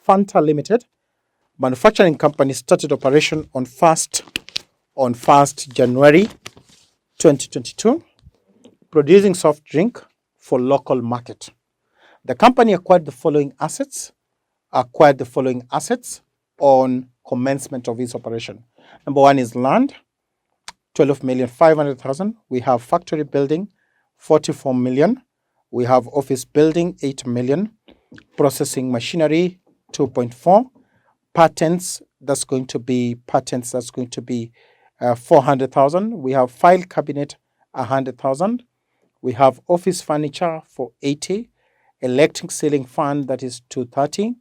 Fanta Limited, manufacturing company, started operation on 1st January 2022, producing soft drink for local market. The company acquired the following assets on commencement of its operation. Number one is land, 12,500,000. We have factory building, 44 million. We have office building, 8 million. Processing machinery, 2.4. Patents, that's going to be 400,000. We have file cabinet, 100,000. We have office furniture for 80. Electric ceiling fan, that is 230.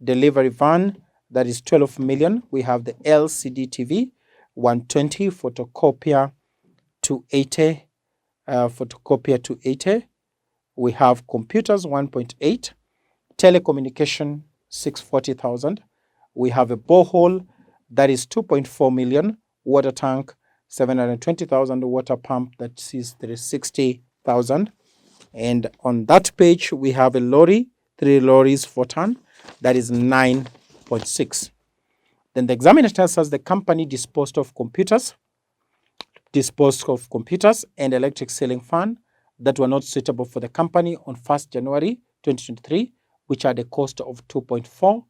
Delivery van, that is 12 million. We have the LCD TV, 120. Photocopier, 280. We have computers, 1.8. Telecommunication, 640,000. We have a borehole, that is 2.4 million. Water tank, 720,000. Water pump, that is 360,000. And on that page, we have a lorry, 3 lorries, 4 ton, that is 9.6. Then the examiner tells us the company disposed of computers and electric ceiling fan that were not suitable for the company on 1st January 2023, which had a cost of 2.4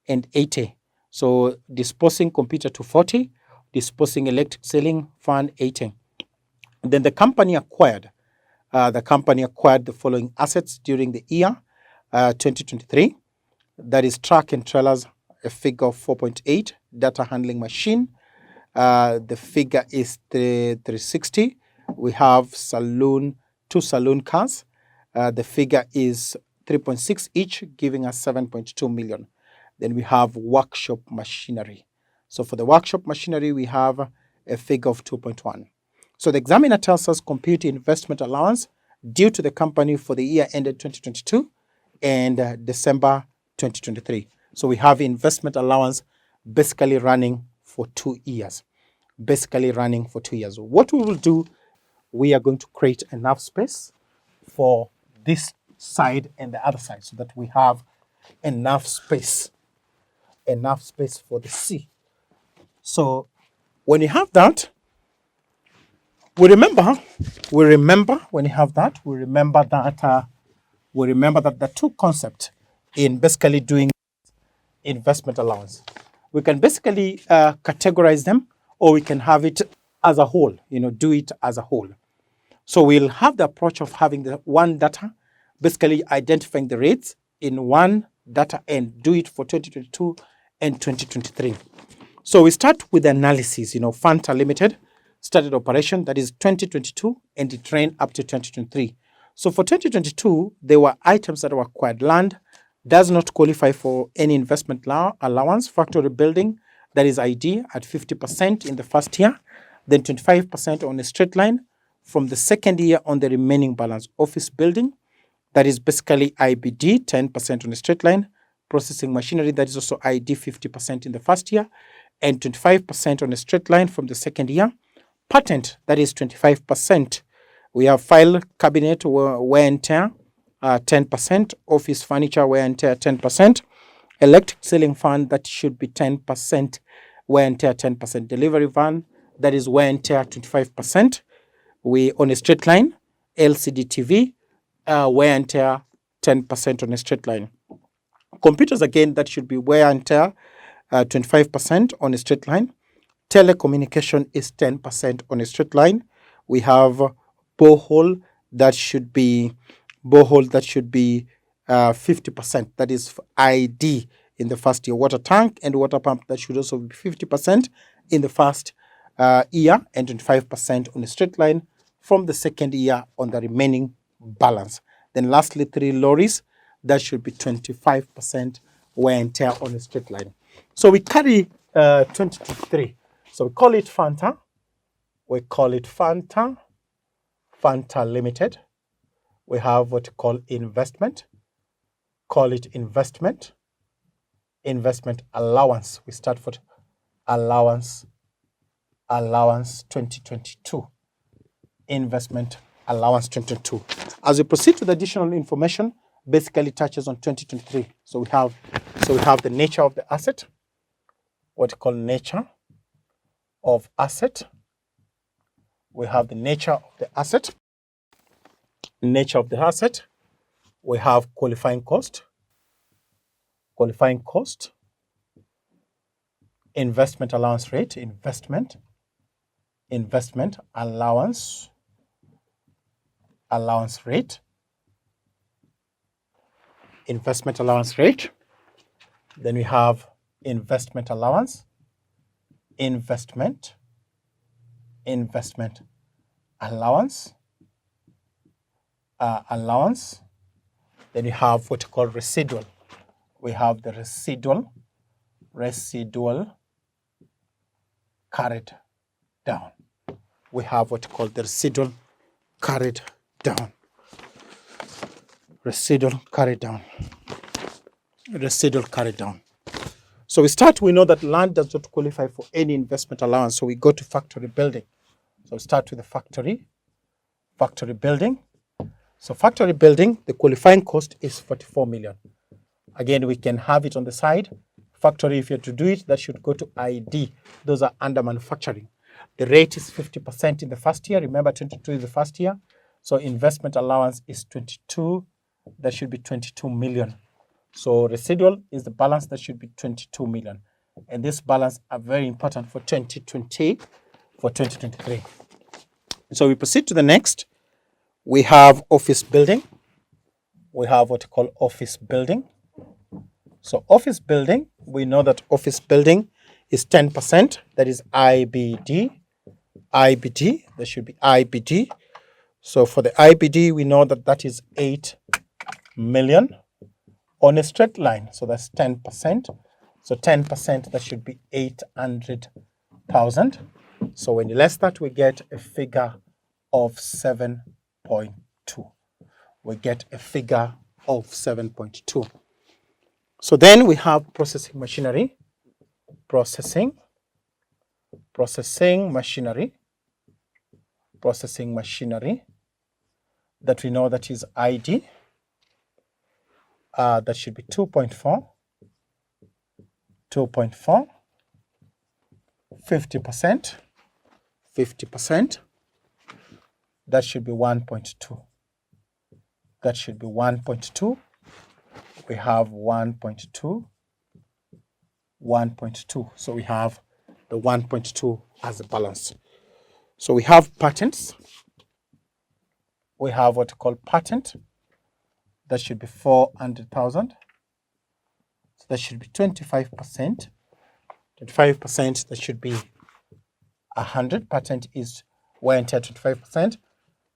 and 80. So disposing computer to 40, disposing electric ceiling fan 80. And then the company acquired the following assets during the year 2023. That is truck and trailers, a figure of 4.8. Data handling machine, the figure is 360. We have 2 saloon cars. The figure is 3.6 each, giving us 7.2 million. Then we have workshop machinery. So for the workshop machinery, we have a figure of 2.1. So the examiner tells us compute investment allowance due to the company for the year ended 2022 and December 2023. So we have investment allowance basically running for 2 years. What we will do, we are going to create enough space for this side and the other side so that we have enough space for the C. So when you have that, we remember that the two concepts in basically doing investment allowance. We can basically categorize them, or we can have it as a whole, do it as a whole. So we'll have the approach of having the one data, basically identifying the rates in one data and do it for 2022 and 2023. So we start with the analysis. Fanta Limited started operation, that is 2022, and it ran up to 2023. So for 2022, there were items that were acquired. Land does not qualify for any investment allowance. Factory building, that is ID, at 50% in the first year, then 25% on a straight line from the second year on the remaining balance. Office building, that is basically IBD, 10% on a straight line. Processing machinery, that is also ID, 50% in the first year, and 25% on a straight line from the second year. Patent, that is 25%. We have file cabinet wear and tear, 10%. Office furniture wear and tear, 10%. Electric ceiling fan, that should be 10%. Wear and tear, 10%. Delivery van, that is wear and tear, 25%. We on a straight line. LCD TV, wear and tear, 10% on a straight line. Computers, again, that should be wear and tear, 25% on a straight line. Telecommunication is 10% on a straight line. We have borehole, that should be 50%. That is ID in the first year. Water tank and water pump, that should also be 50% in the first year and 25% on a straight line from the second year on the remaining balance. Then lastly, 3 lorries, that should be 25% wear and tear on a straight line. So we carry 2023. So we call it Fanta. Fanta Limited. We have what we call investment. Call it investment allowance. We start for allowance 2022. Investment allowance 2022. As we proceed to the additional information, basically touches on 2023. So we have the nature of the asset, what we call nature of asset. We have the nature of the asset. Nature of the asset. We have qualifying cost. Qualifying cost. Investment allowance rate. Investment allowance rate. Investment allowance rate. Then we have investment allowance. Investment allowance. Then we have what we call residual. We have the residual carried down. We have what we call the residual carried down. Residual carried down. So we know that land does not qualify for any investment allowance. So we go to factory building. So we start with the factory building. So factory building, the qualifying cost is 44 million. Again, we can have it on the side. Factory, if you're to do it, that should go to ID. Those are under manufacturing. The rate is 50% in the first year. Remember, 22 is the first year. So investment allowance is 22. That should be 22 million. So residual is the balance that should be 22 million. And this balance are very important for 2023. So we proceed to the next. We have office building. We have what we call office building. So office building, we know that office building is 10%. That is IBD. That should be IBD. So for the IBD, we know that that is 8 million on a straight line. So that's 10%. So 10%, that should be 800,000. So when you less that, we get a figure of 7.2. We get a figure of 7.2. So then we have processing machinery. Processing machinery that we know that is ID. That should be 2.4. 50%. That should be 1.2. That should be 1.2. We have 1.2. So we have the 1.2 as a balance. So we have patents. We have what we call patent. That should be 400,000. So that should be 25%. 25%, that should be 100. Patent is wear and tear 25%.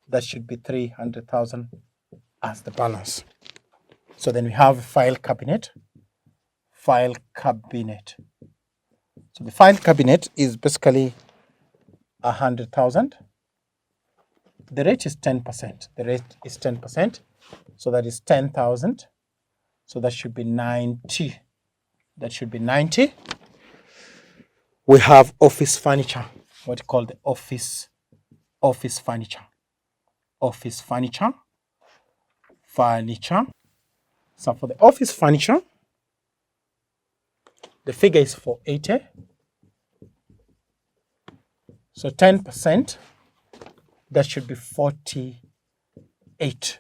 That should be 300,000 as the balance. So then we have file cabinet. So the file cabinet is basically 100,000. The rate is 10%. So that is 10,000. So that should be 90. We have office furniture. What we call the office furniture. So for the office furniture, the figure is 480. So 10%, that should be 48.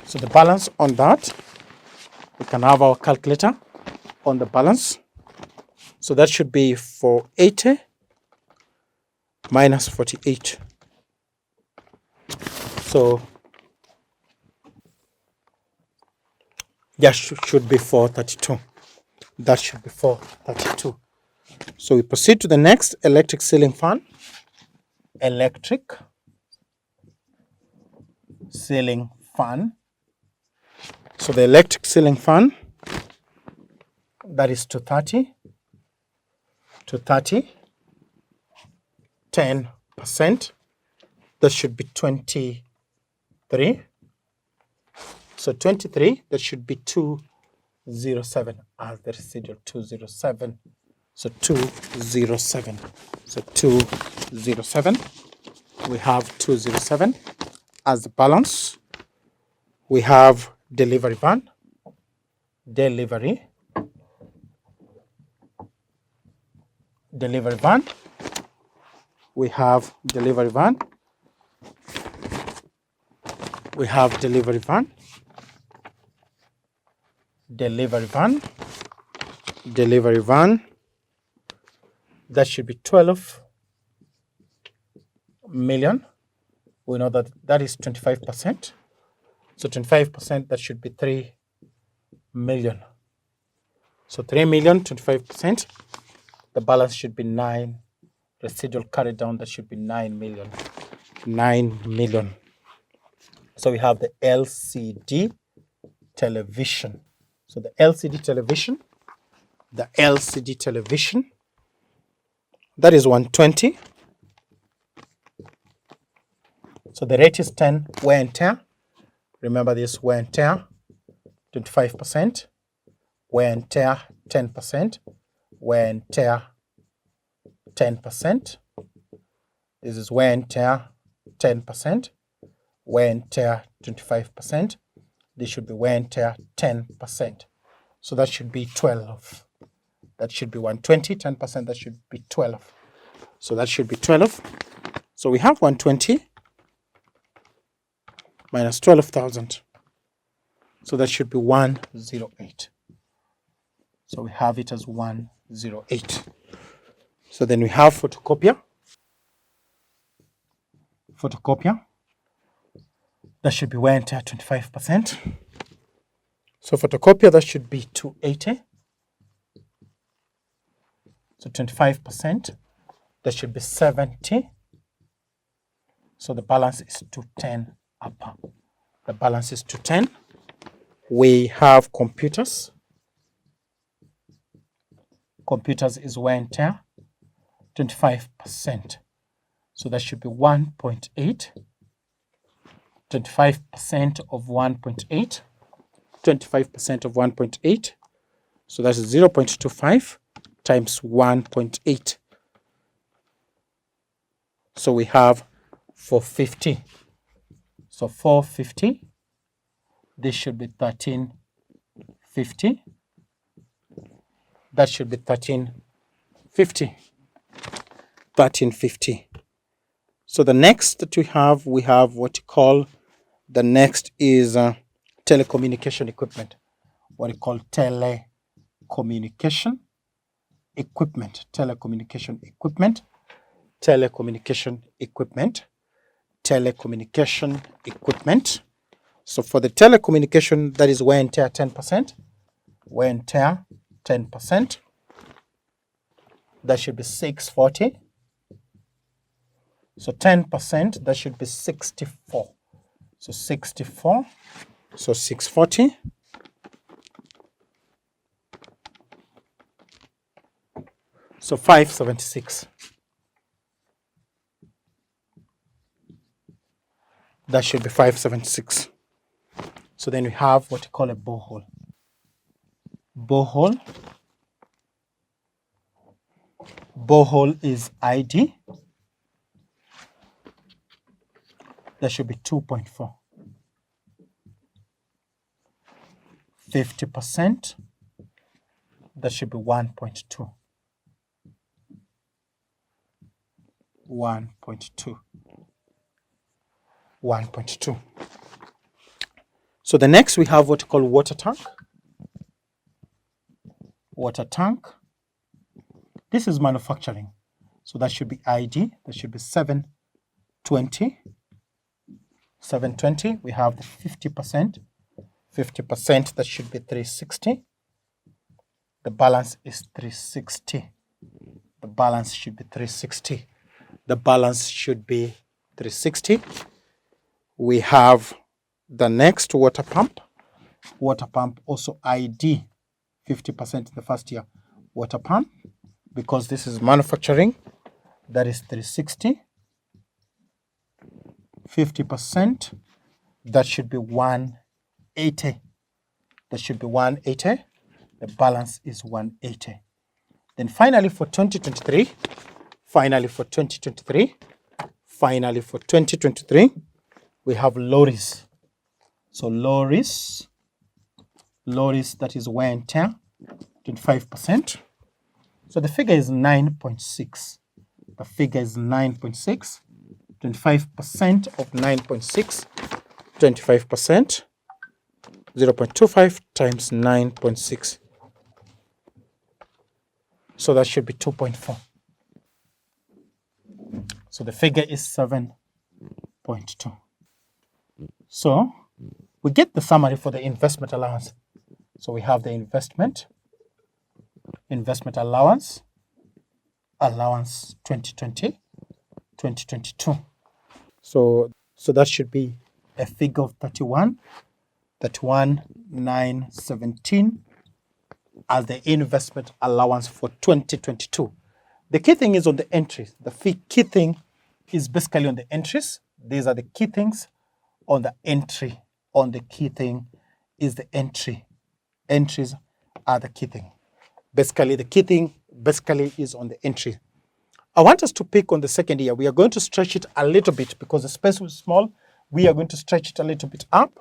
So the balance on that, we can have our calculator on the balance. So that should be 480 minus 48. So that should be 432. That should be 432. So we proceed to the next, electric ceiling fan. Electric ceiling fan. So the electric ceiling fan, that is 230. 10%. That should be 23. So 23, that should be 207 as the residual, 207. So 207. So 207. We have 207 as the balance. We have delivery van, delivery van. We have delivery van. We have delivery van, delivery van, delivery van. That should be 12 million. We know that that is 25%. So 25%, that should be 3 million. So 3 million, 25%. The balance should be 9. Residual carried down, that should be 9 million. 9 million. So we have the LCD television. So the LCD television, that is 120. So the rate is 10, wear and tear. Remember this, wear and tear, 25%. Wear and tear, 10%. Wear and tear, 10%. This is wear and tear, 10%. Wear and tear, 25%. This should be wear and tear, 10%. So that should be 12. That should be 120, 10%, that should be 12. So that should be 12. So we have 120 minus 12,000. So that should be 108. So we have it as 108. So then we have photocopier. That should be wear and tear, 25%. So photocopier, that should be 280. So 25%, that should be 70. So the balance is 210 upper. The balance is 210. We have computers. Computers is wear and tear, 25%. So that should be 1.8. 25% of 1.8. 25% of 1.8. So that's 0.25 times 1.8. So we have 450. So 450. This should be 1350. That should be 1350. 1350. So the next that we have what you call, the next is telecommunication equipment. What you call telecommunication equipment. Telecommunication equipment. Telecommunication equipment. Telecommunication equipment. So for the telecommunication, that is wear and tear, 10%. Wear and tear, 10%. That should be 640. So 10%, that should be 64. So 64. So 640. So 576. That should be 576. So then we have what you call a borehole. Borehole. Borehole is ID. That should be 2.4. 50%. That should be 1.2. 1.2. 1.2. So the next we have what you call water tank. Water tank. This is manufacturing. So that should be ID. That should be 720. 720. We have the 50%. 50%, that should be 360. The balance is 360. The balance should be 360. The balance should be 360. We have the next water pump. Water pump also ID 50% in the first year. Water pump, because this is manufacturing, that is 360. 50%, that should be 180. That should be 180. The balance is 180. Then finally for 2023, we have lorries. So lorries lorries, that is wear and tear, 25%. So the figure is 9.6. The figure is 9.6. 25% of 9.6, 25%, 0.25 times 9.6. So that should be 2.4. So the figure is 7.2. So we get the summary for the investment allowance. So we have the investment allowance, allowance 2020, 2022. So that should be a figure of 31,917 as the investment allowance for 2022. The key thing is on the entries. The key thing is basically on the entries. These are the key things on the entry. On the key thing is the entry. Entries are the key thing. Basically, the key thing is on the entry. I want us to pick on the second year. We are going to stretch it a little bit because the space was small. We are going to stretch it a little bit up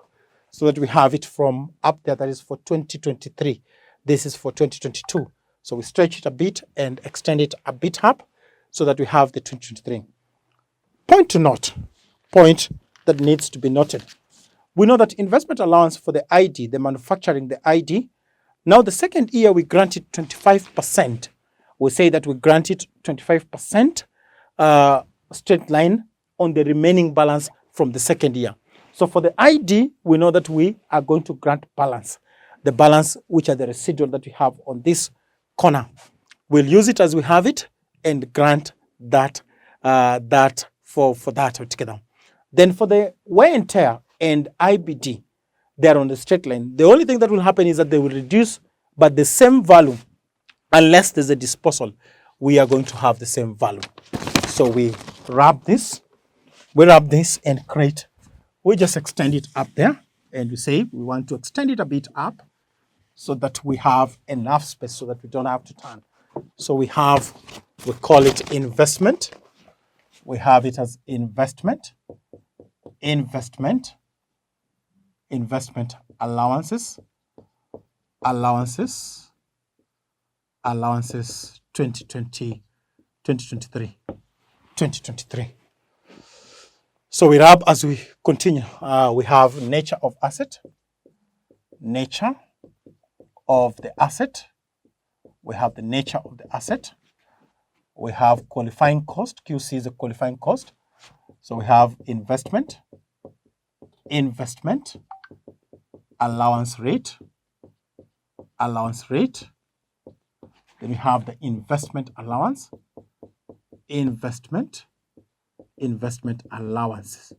so that we have it from up there. That is for 2023. This is for 2022. So we stretch it a bit and extend it a bit up so that we have the 2023. Point to note, point that needs to be noted. We know that investment allowance for the ID, the manufacturing, the ID, now the second year we granted 25%. We say that we granted 25% straight line on the remaining balance from the second year. So for the ID, we know that we are going to grant balance. The balance, which are the residual that we have on this corner. We'll use it as we have it and grant that for that together. Then for the wear and tear and IBD, they're on the straight line. The only thing that will happen is that they will reduce, but the same value, unless there's a disposal, we are going to have the same value. So we wrap this and create. We just extend it up there and we say we want to extend it a bit up so that we have enough space so that we don't have to turn. So we call it investment. We have it as investment allowances 2023. So we wrap as we continue. We have nature of asset. Nature of the asset. We have the nature of the asset. We have qualifying cost. QC is a qualifying cost. So we have investment, allowance rate. Then we have the investment allowance, investment allowances.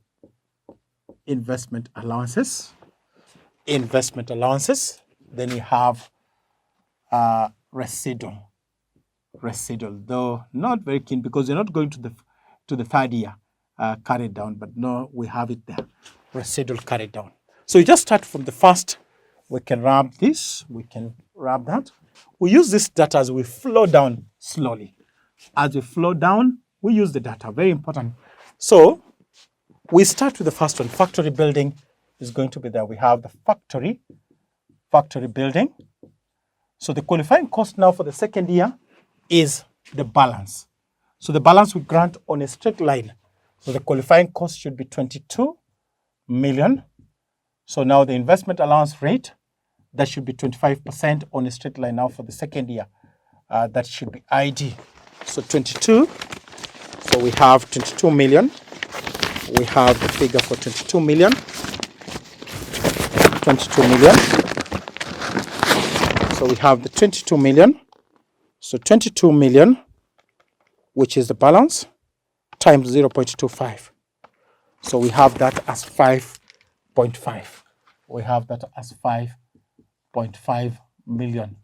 Then we have residual, though not very keen because you're not going to the third year carried down, but no, we have it there, residual carried down. So you just start from the first. We can wrap this, we can wrap that. We use this data as we flow down slowly. As we flow down, we use the data, very important. So we start with the first one. Factory building is going to be there. We have the factory building. So the qualifying cost now for the second year is the balance. So the balance we grant on a straight line. So the qualifying cost should be 22 million. So now the investment allowance rate, that should be 25% on a straight line now for the second year. That should be ID. So 22. So we have 22 million. We have the figure for 22 million. 22 million. So we have the 22 million. So 22 million, which is the balance, times 0.25. So we have that as 5.5. We have that as 5.5 million.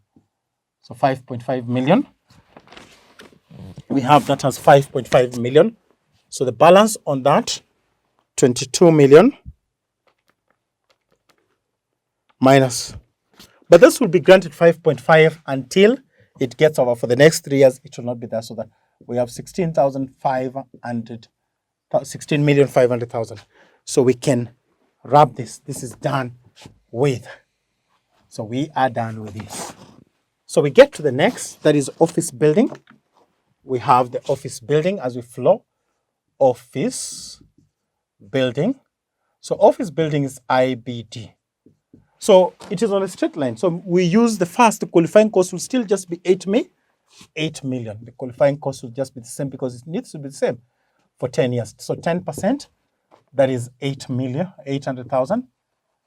So 5.5 million. We have that as 5.5 million. So the balance on that, 22 million minus. But this will be granted 5.5 until it gets over. For the next 3 years, it will not be there. So that we have 16,500,000. So we can wrap this. This is done with So we are done with this. So we get to the next, that is office building. We have the office building as we flow. Office building. So office building is IBD. So it is on a straight line. So we use the first, the qualifying cost will still just be 8 million. The qualifying cost will just be the same because it needs to be the same for 10 years. So 10%, that is 800,000.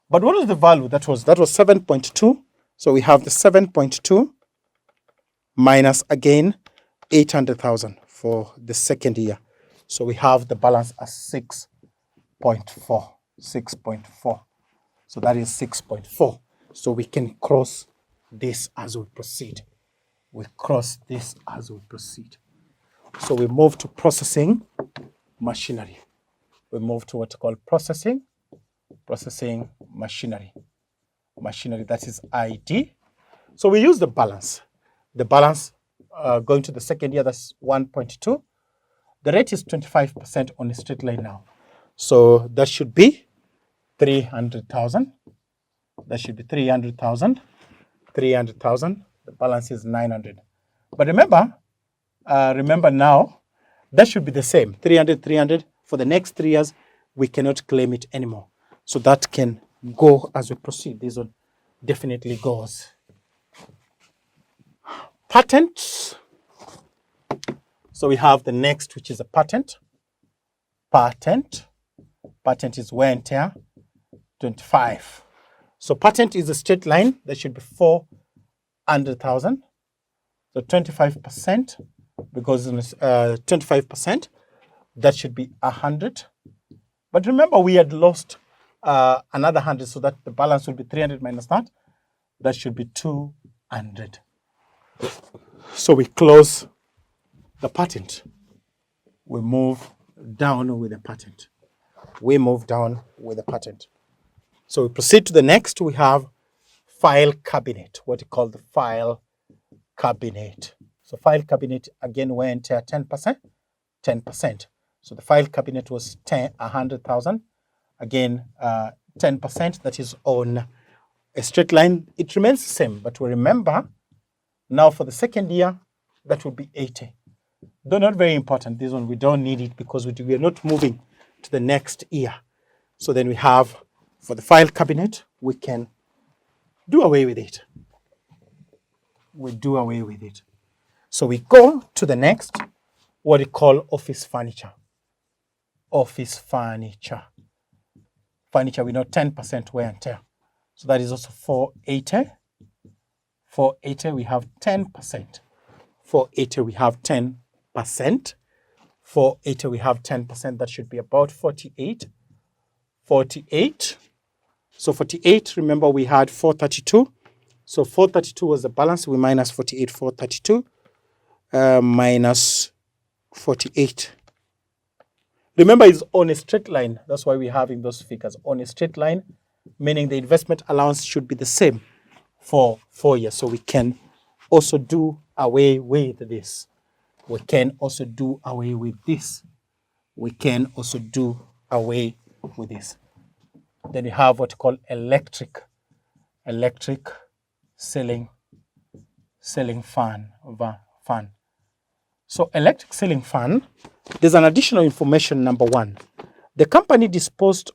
But what was the value? That was 7.2. So we have the 7.2 minus again 800,000 for the second year. So we have the balance as 6.4. 6.4. So that is 6.4. So we can cross this as we proceed. We cross this as we proceed. So we move to processing machinery. We move to what's called processing machinery. Machinery, that is ID. So we use the balance. The balance going to the second year, that's 1.2. The rate is 25% on a straight line now. So that should be 300,000. That should be 300,000. 300,000. The balance is 900. But remember now, that should be the same. 300, 300. For the next 3 years, we cannot claim it anymore. So that can go as we proceed. This one definitely goes. Patents. So we have the next, which is a patent. Patent is wear and tear, 25. So patent is a straight line. That should be 400,000. So 25%, because 25%, that should be 100. But remember, we had lost another 100, so that the balance will be 300 minus that. That should be 200. So we close the patent. We move down with the patent. We move down with the patent. So we proceed to the next. We have file cabinet, what you call the file cabinet. So file cabinet, again, went 10%. 10%. So the file cabinet was 100,000. Again, 10%, that is on a straight line. It remains the same, but we remember now for the second year, that will be 80. Though not very important, this one we don't need it because we are not moving to the next year. So then we have, for the file cabinet, we can do away with it. We do away with it. So we go to the next, what we call office furniture. Office furniture. Furniture, we know 10% wear and tear. So that is also 480. 480, we have 10%. 480, we have 10%. 480, we have 10%. That should be about 48. 48. So 48, remember we had 432. So 432 was the balance. We minus 48, 432 minus 48. Remember, it's on a straight line. That's why we're having those figures on a straight line, meaning the investment allowance should be the same for 4 years. So we can also do away with this. We can also do away with this. We can also do away with this. Then you have what you call electric ceiling fan. So electric ceiling fan, there's an additional information. Number one, the company disposed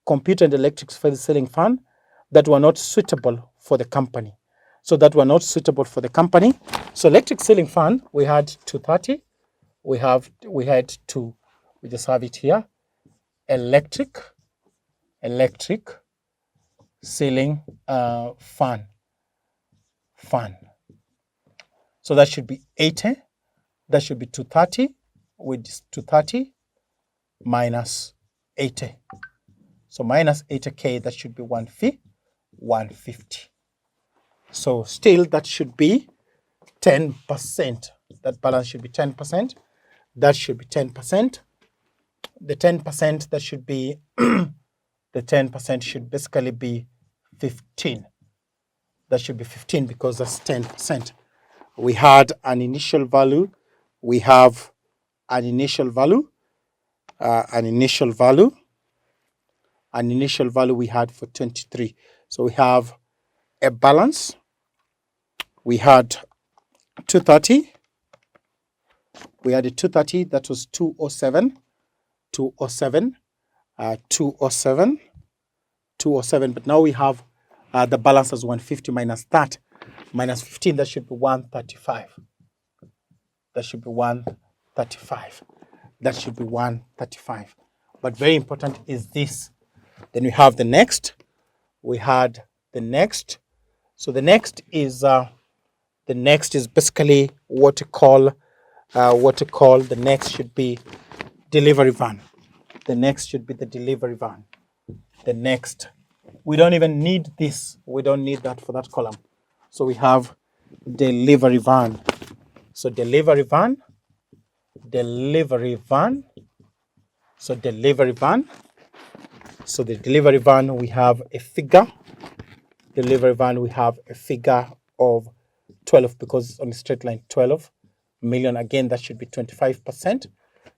computer and electric ceiling fan that were not suitable for the company. So electric ceiling fan, we had 230. We had two. We just have it here. Electric ceiling fan. So that should be 80. That should be 230 with 230 minus 80. So minus 80K, that should be 150. So still that should be 10%. That balance should be 10%. That should be 10%. The 10%, that should be, the 10% should basically be 15. That should be 15 because that's 10%. We had an initial value. We have an initial value. an initial value we had for 23. So we have a balance. We had 230. We had a 230, that was 207, 207, 207, 207. But now we have the balance as 150 minus that, minus 15, that should be 135. That should be 135. That should be 135. But very important is this. Then we have the next. We had the next. So the next is basically what to call the next should be delivery van. The next should be the delivery van. The next, we don't even need this. We don't need that for that column. So we have delivery van. So delivery van, delivery van. So delivery van. So the delivery van, we have a figure. Delivery van, we have a figure of 12 because it's on the straight line, 12 million. Again, that should be 25%.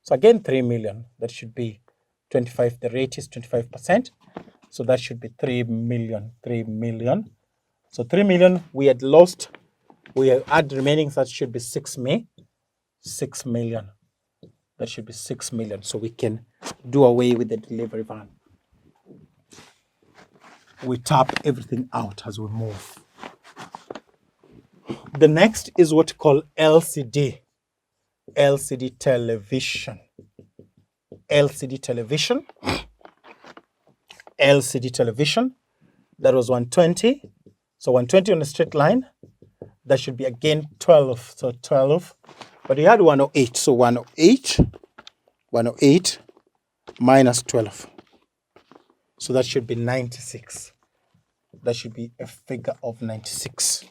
So again, 3 million, that should be 25. The rate is 25%. So that should be 3 million, 3 million. So 3 million, we had lost. We had remaining, so that should be 6 million. That should be 6 million. So we can do away with the delivery van. We tap everything out as we move. The next is what we call LCD. LCD television. LCD television. LCD television. That was 120. So 120 on a straight line. That should be again 12. So 12. But we had 108. So 108 minus 12. So that should be 96. That should be a figure of 96.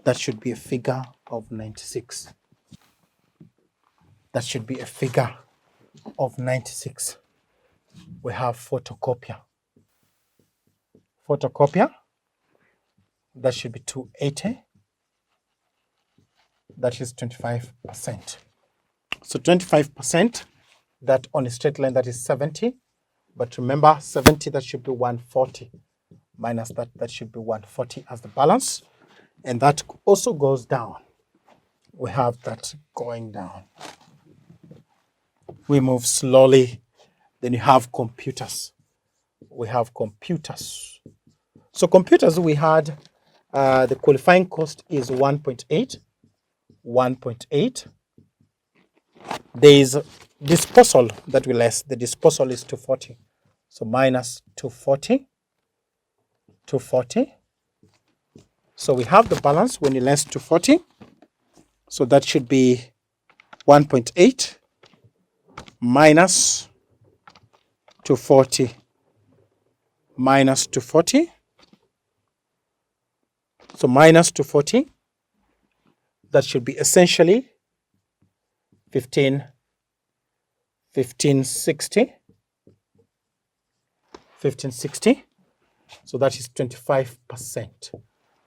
That should be a figure of 96. That should be a figure of 96. We have photocopier. Photocopier. That should be 280. That is 25%. So 25%, that on a straight line, that is 70. But remember, 70, that should be 140. Minus that, that should be 140 as the balance. And that also goes down. We have that going down. We move slowly. Then you have computers. We have computers. So computers, we had the qualifying cost is 1.8. 1.8. There is disposal that we less. The disposal is 240. So minus 240. 240. So we have the balance when you less 240. So that should be 1.8 minus 240 minus 240. So minus 240. That should be essentially 1560. 1560. So that is 25%.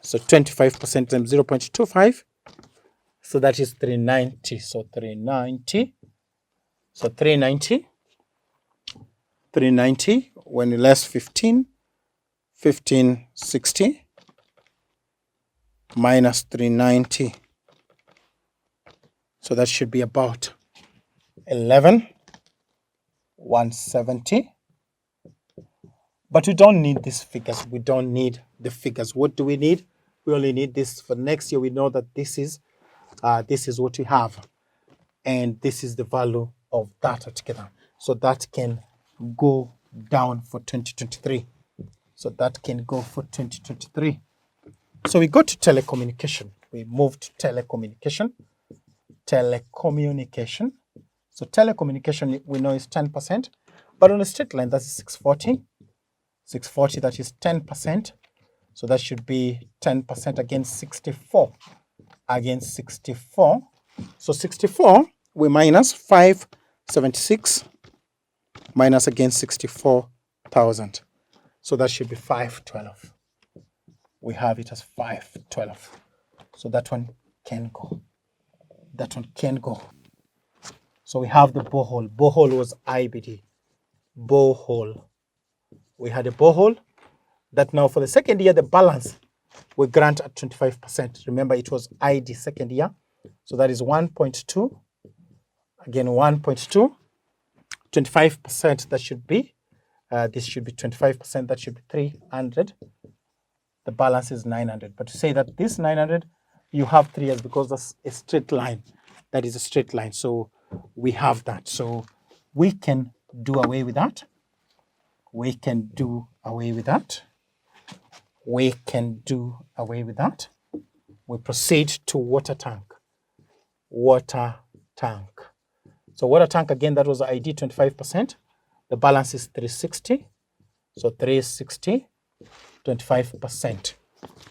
So 25% times 0.25. So that is 390. So 390. So 390. 390. When you less 15. 1560. Minus 390. So that should be about 170. But we don't need these figures. We don't need the figures. What do we need? We only need this for next year. We know that this is what we have. And this is the value of that altogether. So that can go down for 2023. So that can go for 2023. So we go to telecommunication. We move to telecommunication. Telecommunication. So telecommunication, we know is 10%. But on a straight line, that's 640. 640, that is 10%. So that should be 10% against 64. Against 64. So 64, we minus 576 minus against 64,000. So that should be 512. We have it as 512. So that one can go. That one can go. So we have the borehole. Borehole was IBD. Borehole. We had a borehole that now for the second year, the balance we grant at 25%. Remember, it was ID second year. So that is 1.2. Again, 1.2. 25%, that should be, this should be 25%, that should be 300. The balance is 900. But to say that this 900, you have 3 years because that's a straight line. That is a straight line. So we have that. So we can do away with that. We can do away with that. We can do away with that. We proceed to water tank. Water tank. So water tank, again, that was ID 25%. The balance is 360. So 360, 25%.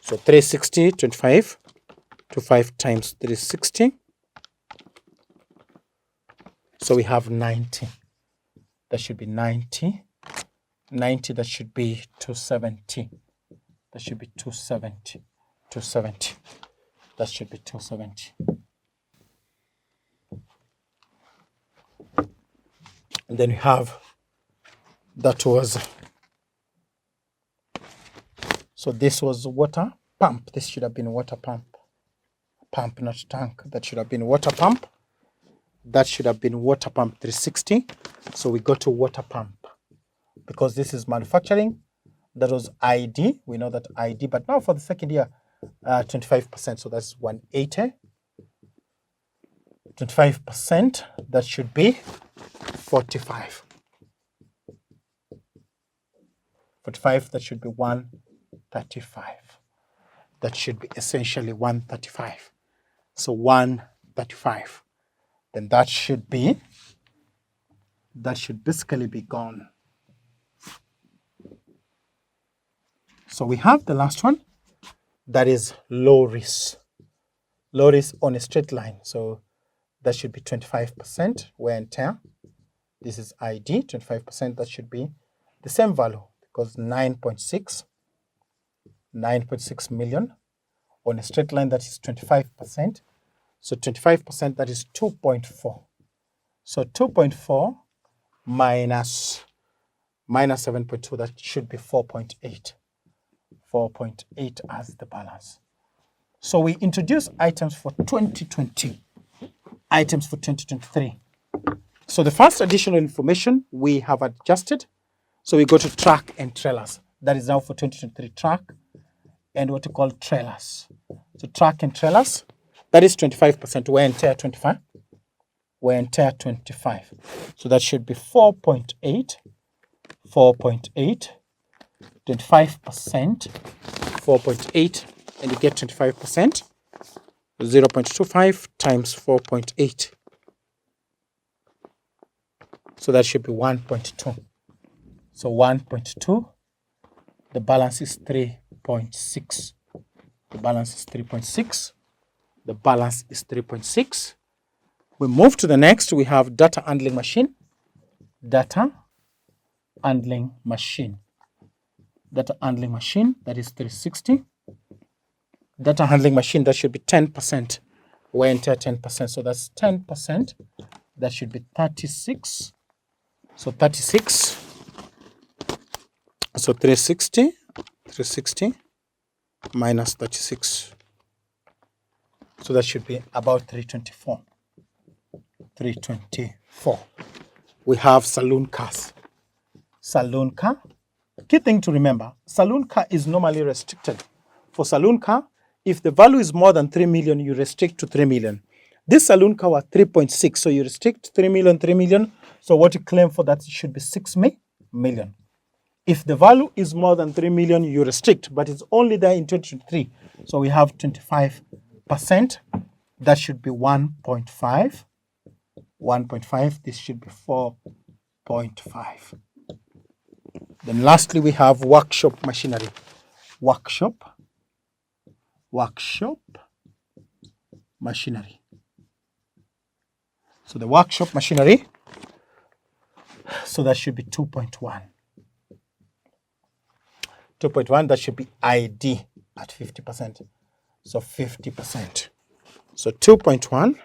So 360, 25 times 360. So we have 90. That should be 90. 90, that should be 270. That should be 270. 270. That should be 270. And then we have, that was, so this was water pump. This should have been water pump. Pump, not tank. That should have been water pump. That should have been water pump 360. So we go to water pump. Because this is manufacturing, that was ID. We know that ID, but now for the second year, 25%. So that's 180. 25%, that should be 45. 45, that should be 135. That should be essentially 135. So 135. Then that should basically be gone. So we have the last one, that is low risk. Low risk on a straight line. So that should be 25% wear and tear. This is ID, 25%. That should be the same value because 9.6 million on a straight line, that is 25%. So 25%, that is 2.4. So 2.4 minus 7.2, that should be 4.8. 4.8 as the balance. So we introduce items for 2020, items for 2023. So the first additional information we have adjusted. So we go to truck and trailers. That is now for 2023 truck and what we call trailers. So truck and trailers, that is 25%. Wear and tear 25. Wear and tear 25. So that should be 4.8. 4.8. 25%, 4.8, and you get 25%, 0.25 times 4.8. So that should be 1.2. So 1.2, the balance is 3.6. The balance is 3.6. The balance is 3.6. We move to the next. We have data handling machine. Data handling machine. Data handling machine, that is 360. Data handling machine, that should be 10%. Wear and tear 10%. So that's 10%. That should be 36. So 36. So 360 minus 36. So that should be about 324. 324. We have saloon cars. Saloon car. Key thing to remember, saloon car is normally restricted. For saloon car, if the value is more than 3 million, you restrict to 3 million. This saloon car was 3.6, so you restrict 3 million, 3 million. So what you claim for that should be 6 million. If the value is more than 3 million, you restrict, but it's only there in 2023. So we have 25%. That should be 1.5. 1.5. This should be 4.5. Then lastly, we have workshop machinery. Workshop machinery. So the workshop machinery, so that should be 2.1. 2.1, that should be ID at 50%. So 50%. So 2.1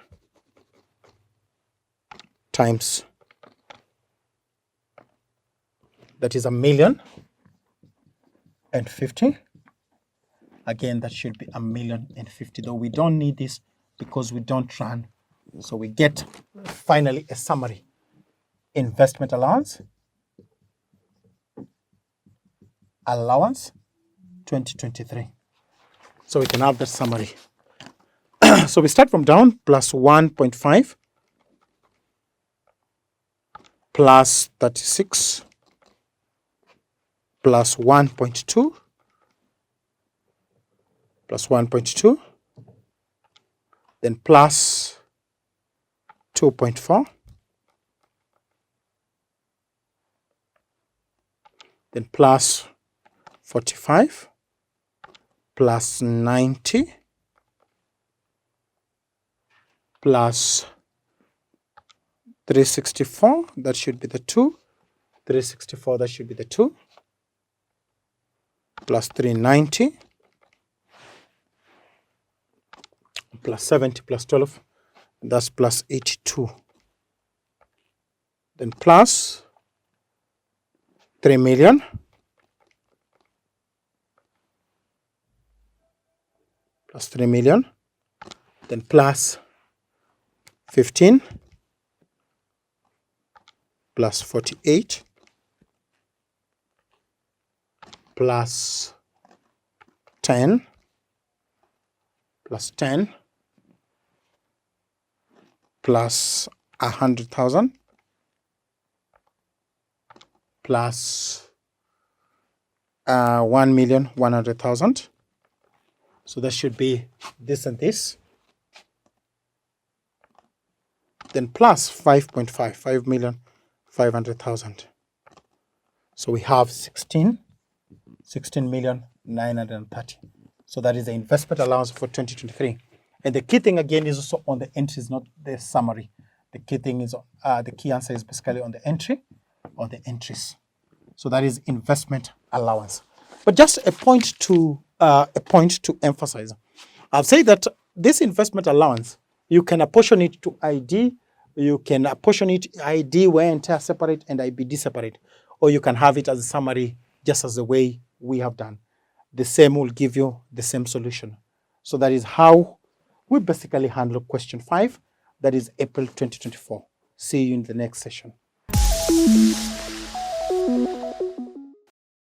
times, that is 1 million. and 50. Again, that should be 1,050,000, though we don't need this because we don't run. So we get finally a summary. Investment allowance, allowance 2023. So we can have that summary. So we start from down, plus 1.5 plus 36 plus 1.2 plus 1.2, then plus 2.4, then plus 45, plus 90, plus 364, that should be the 2, 364, that should be the 2, plus 390, plus 70, plus 12, that's plus 82. Then plus 3 million, plus 3 million, then plus 15, plus 48, plus 10, plus 10, plus 100,000, plus 1,100,000. So that should be this and this. Then plus 5.5, 5,500,000. So we have 16,930,000. So that is the investment allowance for 2023. And the key thing again is also on the entries, not the summary. The key thing is the key answer is basically on the entry or the entries. So that is investment allowance. But just a point to emphasize. I've said that this investment allowance, you can apportion it to ID, you can apportion it ID wear and tear separate and IBD separate, or you can have it as a summary, just as the way we have done. The same will give you the same solution. So that is how we basically handle question 5. That is April 2024. See you in the next session.